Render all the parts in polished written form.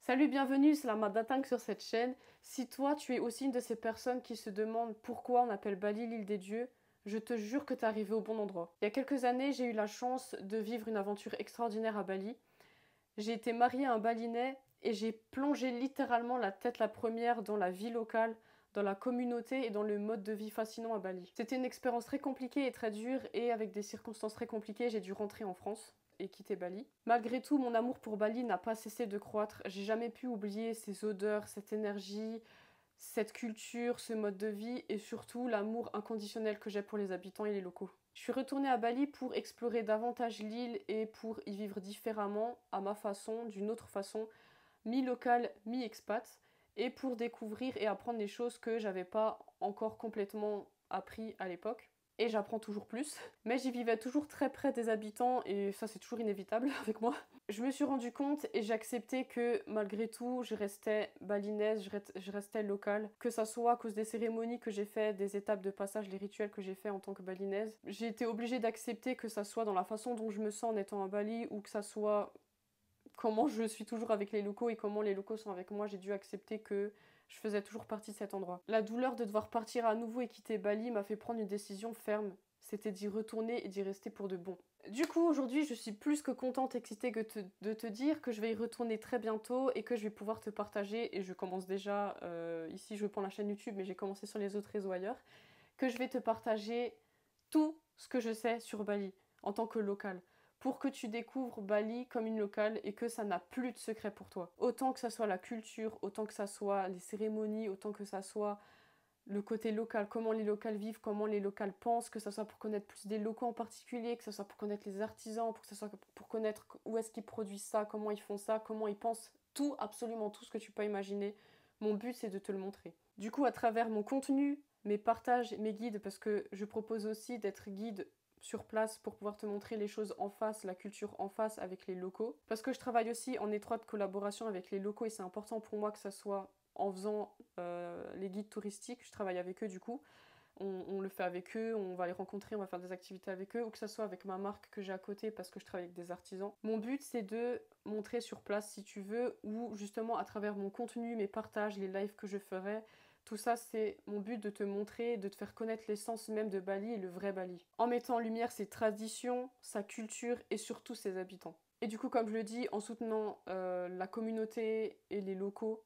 Salut, bienvenue, Selamat datang sur cette chaîne. Si toi, tu es aussi une de ces personnes qui se demandent pourquoi on appelle Bali l'île des dieux, je te jure que tu es arrivé au bon endroit. Il y a quelques années, j'ai eu la chance de vivre une aventure extraordinaire à Bali. J'ai été mariée à un Balinais et j'ai plongé littéralement la tête la première dans la vie locale, dans la communauté et dans le mode de vie fascinant à Bali. C'était une expérience très compliquée et très dure et avec des circonstances très compliquées, j'ai dû rentrer en France et quitter Bali. Malgré tout, mon amour pour Bali n'a pas cessé de croître. J'ai jamais pu oublier ces odeurs, cette énergie, cette culture, ce mode de vie et surtout l'amour inconditionnel que j'ai pour les habitants et les locaux. Je suis retournée à Bali pour explorer davantage l'île et pour y vivre différemment, à ma façon, d'une autre façon, mi-local, mi-expat, et pour découvrir et apprendre des choses que j'avais pas encore complètement appris à l'époque. Et j'apprends toujours plus. Mais j'y vivais toujours très près des habitants et ça c'est toujours inévitable avec moi. Je me suis rendu compte et j'ai accepté que malgré tout je restais balinaise, je restais locale. Que ça soit à cause des cérémonies que j'ai fait, des étapes de passage, les rituels que j'ai fait en tant que balinaise. J'ai été obligée d'accepter que ça soit dans la façon dont je me sens en étant à Bali ou que ça soit comment je suis toujours avec les locaux et comment les locaux sont avec moi, j'ai dû accepter que je faisais toujours partie de cet endroit. La douleur de devoir partir à nouveau et quitter Bali m'a fait prendre une décision ferme. C'était d'y retourner et d'y rester pour de bon. Du coup, aujourd'hui, je suis plus que contente et excitée de te dire que je vais y retourner très bientôt et que je vais pouvoir te partager, et je commence déjà, ici je prends la chaîne YouTube, mais j'ai commencé sur les autres réseaux ailleurs, que je vais te partager tout ce que je sais sur Bali en tant que local, pour que tu découvres Bali comme une locale et que ça n'a plus de secret pour toi. Autant que ça soit la culture, autant que ça soit les cérémonies, autant que ça soit le côté local, comment les locales vivent, comment les locales pensent, que ça soit pour connaître plus des locaux en particulier, que ça soit pour connaître les artisans, pour que ça soit pour connaître où est-ce qu'ils produisent ça, comment ils font ça, comment ils pensent, tout, absolument tout ce que tu peux imaginer. Mon but, c'est de te le montrer. Du coup, à travers mon contenu, mes partages, mes guides, parce que je propose aussi d'être guide sur place pour pouvoir te montrer les choses en face, la culture en face avec les locaux. Parce que je travaille aussi en étroite collaboration avec les locaux et c'est important pour moi que ça soit en faisant les guides touristiques, je travaille avec eux du coup. On le fait avec eux, on va les rencontrer, on va faire des activités avec eux, ou que ça soit avec ma marque que j'ai à côté parce que je travaille avec des artisans. Mon but, c'est de montrer sur place si tu veux, ou justement à travers mon contenu, mes partages, les lives que je ferai. Tout ça, c'est mon but de te montrer, de te faire connaître l'essence même de Bali et le vrai Bali. En mettant en lumière ses traditions, sa culture et surtout ses habitants. Et du coup, comme je le dis, en soutenant la communauté et les locaux,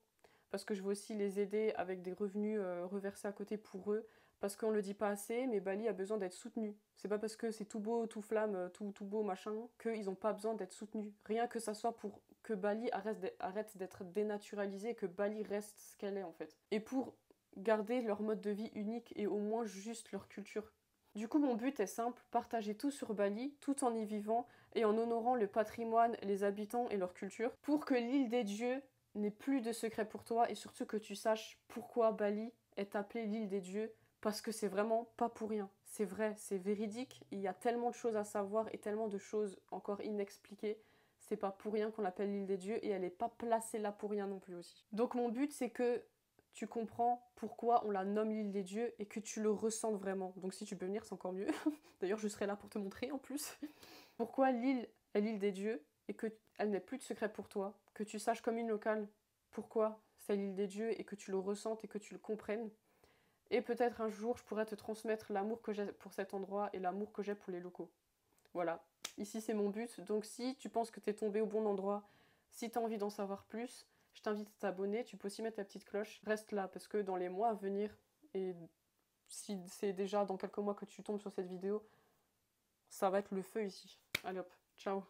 parce que je veux aussi les aider avec des revenus reversés à côté pour eux, parce qu'on le dit pas assez, mais Bali a besoin d'être soutenu. C'est pas parce que c'est tout beau, tout flamme, tout beau machin, qu'ils ont pas besoin d'être soutenus. Rien que ça soit pour que Bali arrête d'être dénaturalisé, que Bali reste ce qu'elle est en fait. Et pour garder leur mode de vie unique et au moins juste leur culture. Du coup, mon but est simple, partager tout sur Bali, tout en y vivant et en honorant le patrimoine, les habitants et leur culture, pour que l'île des dieux n'ait plus de secret pour toi et surtout que tu saches pourquoi Bali est appelée l'île des dieux, parce que c'est vraiment pas pour rien. C'est vrai, c'est véridique, il y a tellement de choses à savoir et tellement de choses encore inexpliquées. C'est pas pour rien qu'on l'appelle l'île des dieux et elle est pas placée là pour rien non plus aussi. Donc mon but c'est que tu comprends pourquoi on la nomme l'île des dieux et que tu le ressentes vraiment. Donc si tu peux venir, c'est encore mieux. D'ailleurs, je serai là pour te montrer en plus. Pourquoi l'île est l'île des dieux et qu'elle n'ait plus de secret pour toi. Que tu saches comme une locale pourquoi c'est l'île des dieux et que tu le ressentes et que tu le comprennes. Et peut-être un jour, je pourrais te transmettre l'amour que j'ai pour cet endroit et l'amour que j'ai pour les locaux. Voilà. Ici, c'est mon but. Donc si tu penses que tu es tombé au bon endroit, si tu as envie d'en savoir plus, je t'invite à t'abonner, tu peux aussi mettre ta petite cloche. Reste là, parce que dans les mois à venir, et si c'est déjà dans quelques mois que tu tombes sur cette vidéo, ça va être le feu ici. Allez hop, ciao.